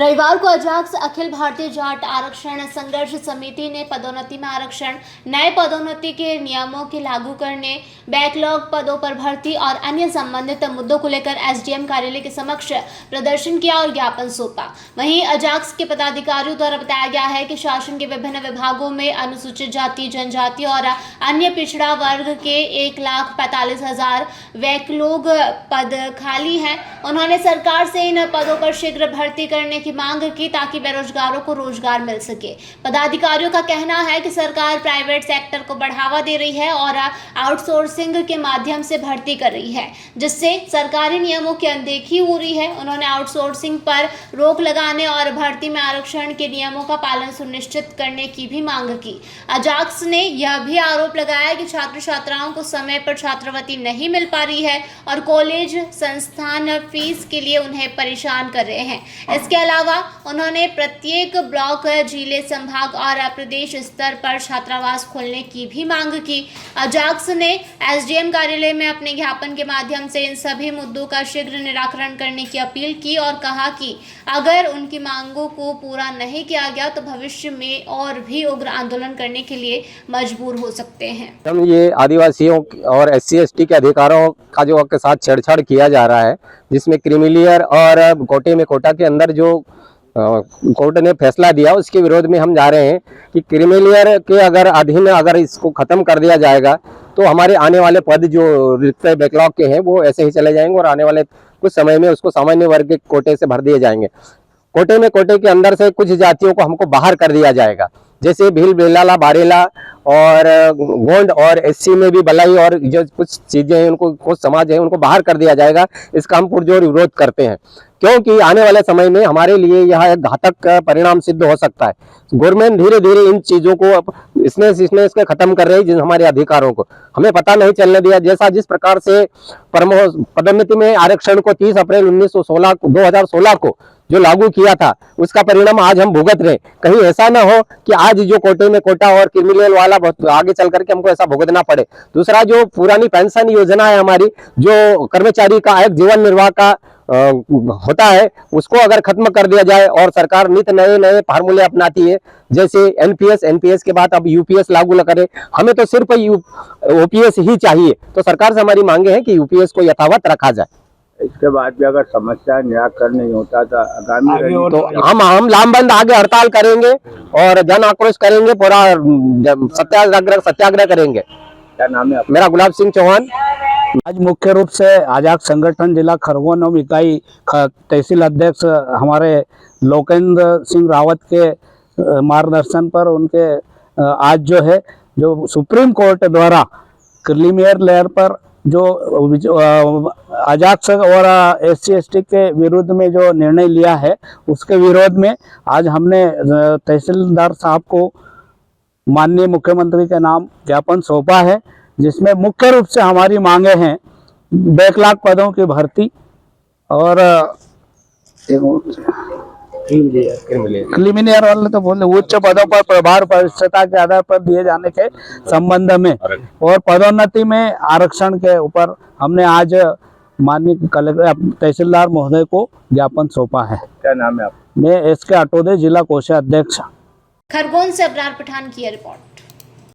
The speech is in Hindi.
रविवार को अजाक्स अखिल भारतीय जाट आरक्षण संघर्ष समिति ने पदोन्नति में आरक्षण, नए पदोन्नति के नियमों के लागू करने, बैकलॉग पदों पर भर्ती और अन्य संबंधित मुद्दों को लेकर एसडीएम कार्यालय के समक्ष प्रदर्शन किया और ज्ञापन सौंपा। वहीं अजाक्स के पदाधिकारियों द्वारा बताया गया है कि शासन के विभिन्न विभागों में अनुसूचित जाति, जनजाति और अन्य पिछड़ा वर्ग के 1,45,000 बैकलॉग पद खाली हैं। उन्होंने सरकार से इन पदों पर शीघ्र भर्ती करने की मांग की ताकि बेरोजगारों को रोजगार मिल सके। पदाधिकारियों का कहना है कि सरकार प्राइवेट सेक्टर को बढ़ावा दे रही है और आउटसोर्सिंग के माध्यम से भर्ती कर रही है, जिससे सरकारी नियमों की अनदेखी हो रही है। उन्होंने आउटसोर्सिंग पर रोक लगाने और भर्ती में आरक्षण के नियमों का पालन सुनिश्चित करने की भी मांग की। अजाक्स ने यह भी आरोप लगाया कि छात्र छात्राओं को समय पर छात्रवृत्ति नहीं मिल पा रही है और कॉलेज संस्थान फीस के लिए उन्हें परेशान कर रहे हैं। इसके अलावा उन्होंने प्रत्येक ब्लॉक, जिले, संभाग और प्रदेश स्तर पर छात्रावास खोलने की भी मांग की। अजाक्स ने एसडीएम कार्यालय में अपने ज्ञापन के माध्यम से इन सभी मुद्दों का शीघ्र निराकरण करने की अपील की और कहा कि अगर उनकी मांगों को पूरा नहीं किया गया तो भविष्य में और भी उग्र आंदोलन करने के लिए मजबूर हो सकते हैं। हम ये आदिवासियों और SC/ST के अधिकारों का जो के साथ छेड़छाड़ किया जा रहा है, जिसमें क्रीमिलियर और कोटे में कोटा के अंदर जो कोर्ट ने फैसला दिया उसके विरोध में हम जा रहे हैं कि क्रीमिलियर के अगर अधीन अगर इसको खत्म कर दिया जाएगा तो हमारे आने वाले पद जो रिक्त बैकलॉग के हैं वो ऐसे ही चले जाएंगे और आने वाले कुछ समय में उसको सामान्य वर्ग के कोटे से भर दिए जाएंगे। कोटे के अंदर से कुछ जातियों को हमको बाहर कर दिया जाएगा, जैसे भील, बेलाला, बारेला और गोंड और SC में भी बलाई और जो कुछ चीजें हैं उनको, कुछ समाज है उनको बाहर कर दिया जाएगा। इसका हम पुरजोर विरोध करते हैं क्योंकि आने वाले समय में हमारे लिए यह एक घातक परिणाम सिद्ध हो सकता है। गवर्नमेंट धीरे धीरे इन चीजों को इसके खत्म कर रही है, हमारे अधिकारों को हमें पता नहीं चलने दिया। जैसा जिस प्रकार से पदोन्नति में आरक्षण को 30 अप्रैल 2016 को जो लागू किया था उसका परिणाम आज हम भुगत रहे। कहीं ऐसा ना हो कि आज जो कोटे में कोटा और क्रिमिनल वाला आगे चल करके हमको ऐसा भुगतना पड़े। दूसरा, जो पुरानी पेंशन योजना है हमारी, जो कर्मचारी का एक जीवन निर्वाह का होता है, उसको अगर खत्म कर दिया जाए और सरकार नित नए फार्मूले अपनाती है, जैसे एनपीएस के बाद अब यूपीएस लागू करे। हमें तो सिर्फ ओपीएस ही चाहिए, तो सरकार से हमारी मांगे हैं कि यूपीएस को यथावत रखा जाए। इसके बाद भी अगर समस्या निराकरण नहीं होता तो आगामी तो हम लामबंद आगे हड़ताल करेंगे और जन आक्रोश करेंगे, पूरा सत्याग्रह करेंगे। क्या नाम है आपका? मेरा गुलाब सिंह चौहान। आज मुख्य रूप से अजाक्स संगठन जिला खरगोन एवं इकाई तहसील अध्यक्ष हमारे लोकेंद्र सिंह रावत के मार्गदर्शन पर उनके आज जो सुप्रीम कोर्ट द्वारा क्रीमिलियर लेयर पर जो अजाक्स और SC/ST के विरुद्ध में जो निर्णय लिया है उसके विरोध में आज हमने तहसीलदार साहब को माननीय मुख्यमंत्री के नाम ज्ञापन सौंपा है, जिसमें मुख्य रूप से हमारी मांगे हैं बैकलॉग पदों की भर्ती और क्रीमिलियर वाले तो बोले उच्च पदों पर प्रभार वरिष्ठता के आधार पर दिए जाने के संबंध में और पदोन्नति में आरक्षण के ऊपर हमने आज माननीय कलेक्टर तहसीलदार महोदय को ज्ञापन सौंपा है। क्या नाम है आप? मैं SK अटोदे जिला कोषाध्यक्ष। खरगोन से अबरार पठान की रिपोर्ट।